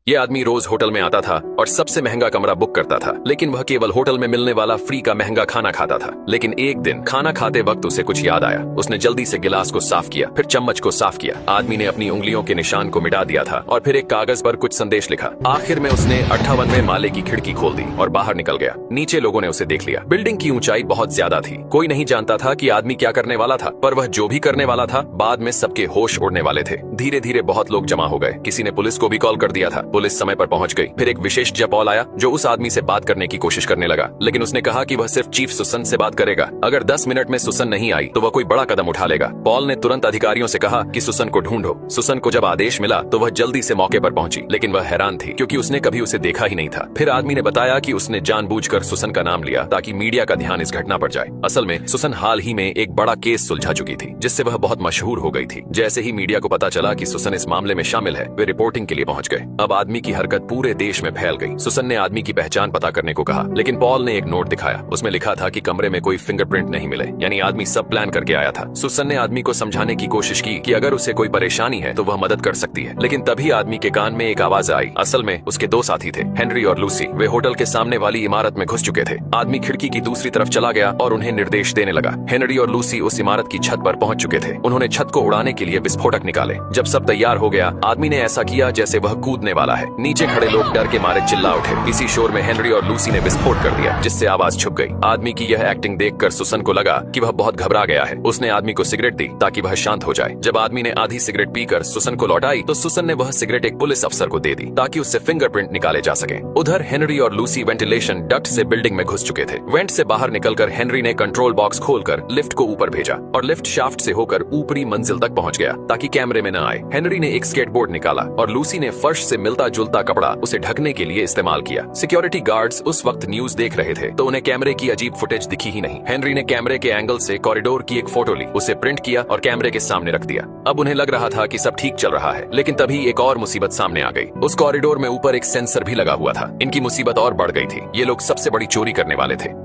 ये आदमी रोज होटल में आता था और सबसे महंगा कमरा बुक करता था, लेकिन वह केवल होटल में मिलने वाला फ्री का महंगा खाना खाता था। लेकिन एक दिन खाना खाते वक्त उसे कुछ याद आया। उसने जल्दी से गिलास को साफ किया, फिर चम्मच को साफ किया। आदमी ने अपनी उंगलियों के निशान को मिटा दिया था और फिर एक कागज पर कुछ संदेश लिखा। आखिर में उसने 58वें माले की खिड़की खोल दी और बाहर निकल गया। नीचे लोगों ने उसे देख लिया। बिल्डिंग की ऊंचाई बहुत ज्यादा थी। कोई नहीं जानता था कि आदमी क्या करने वाला था, पर वह जो भी करने वाला था बाद में सबके होश उड़ने वाले थे। धीरे धीरे बहुत लोग जमा हो गए। किसी ने पुलिस को भी कॉल कर दिया था। पुलिस समय पर पहुंच गई। फिर एक विशेष जपॉल आया जो उस आदमी से बात करने की कोशिश करने लगा, लेकिन उसने कहा कि वह सिर्फ चीफ सुसन से बात करेगा। अगर 10 मिनट में सुसन नहीं आई तो वह कोई बड़ा कदम उठा लेगा। पॉल ने तुरंत अधिकारियों से कहा कि सुसन को ढूंढो। सुसन को जब आदेश मिला तो वह जल्दी से मौके पर पहुंची, लेकिन वह हैरान थी क्योंकि उसने कभी उसे देखा ही नहीं था। फिर आदमी ने बताया कि उसने जानबूझकर सुसन का नाम लिया ताकि मीडिया का ध्यान इस घटना पर जाए। असल में सुसन हाल ही में एक बड़ा केस सुलझा चुकी थी जिससे वह बहुत मशहूर हो गई थी। जैसे ही मीडिया को पता चला कि सुसन इस मामले में शामिल है, वे रिपोर्टिंग के लिए पहुंच गए। अब आदमी की हरकत पूरे देश में फैल गई। सुसन ने आदमी की पहचान पता करने को कहा, लेकिन पॉल ने एक नोट दिखाया। उसमें लिखा था कि कमरे में कोई फिंगरप्रिंट नहीं मिले, यानी आदमी सब प्लान करके आया था। सुसन ने आदमी को समझाने की कोशिश की कि अगर उसे कोई परेशानी है तो वह मदद कर सकती है, लेकिन तभी आदमी के कान में एक आवाज आई। असल में उसके दो साथी थे, हेनरी और लूसी। वे होटल के सामने वाली इमारत में घुस चुके थे। आदमी खिड़की की दूसरी तरफ चला गया और उन्हें निर्देश देने लगा। हेनरी और लूसी उस इमारत की छत पर पहुंच चुके थे। उन्होंने छत को उड़ाने के लिए विस्फोटक निकाले। जब सब तैयार हो गया, आदमी ने ऐसा किया जैसे वह कूदने वाला है। नीचे खड़े लोग डर के मारे चिल्ला उठे। इसी शोर में हेनरी और लूसी ने विस्फोट कर दिया, जिससे आवाज छुप गई। आदमी की यह एक्टिंग देखकर सुसन को लगा कि वह बहुत घबरा गया है। उसने आदमी को सिगरेट दी ताकि वह शांत हो जाए। जब आदमी ने आधी सिगरेट पीकर सुसन को लौटाई तो सुसन ने वह सिगरेट एक पुलिस अफसर को दे दी ताकि उससे फिंगरप्रिंट निकाले जा सके। उधर हेनरी और लूसी वेंटिलेशन डक्ट से बिल्डिंग में घुस चुके थे। वेंट से बाहर निकलकर हेनरी ने कंट्रोल बॉक्स खोलकर लिफ्ट को ऊपर भेजा और लिफ्ट शाफ्ट से होकर ऊपरी मंजिल तक पहुंच गया ताकि कैमरे में न आए। हेनरी ने एक स्केटबोर्ड निकाला और लूसी ने फर्श से मिलता जुलता कपड़ा उसे ढकने के लिए इस्तेमाल किया। सिक्योरिटी गार्ड्स उस वक्त न्यूज देख रहे थे तो उन्हें कैमरे की अजीब फुटेज दिखी ही नहीं। हेनरी ने कैमरे के एंगल से कॉरिडोर की एक फोटो ली, उसे प्रिंट किया और कैमरे के सामने रख दिया। अब उन्हें लग रहा था कि सब ठीक चल रहा है, लेकिन तभी एक और मुसीबत सामने आ गई। उस कॉरिडोर में ऊपर एक सेंसर भी लगा हुआ था। इनकी मुसीबत और बढ़ गई थी। ये लोग सबसे बड़ी चोरी करने वाले थे।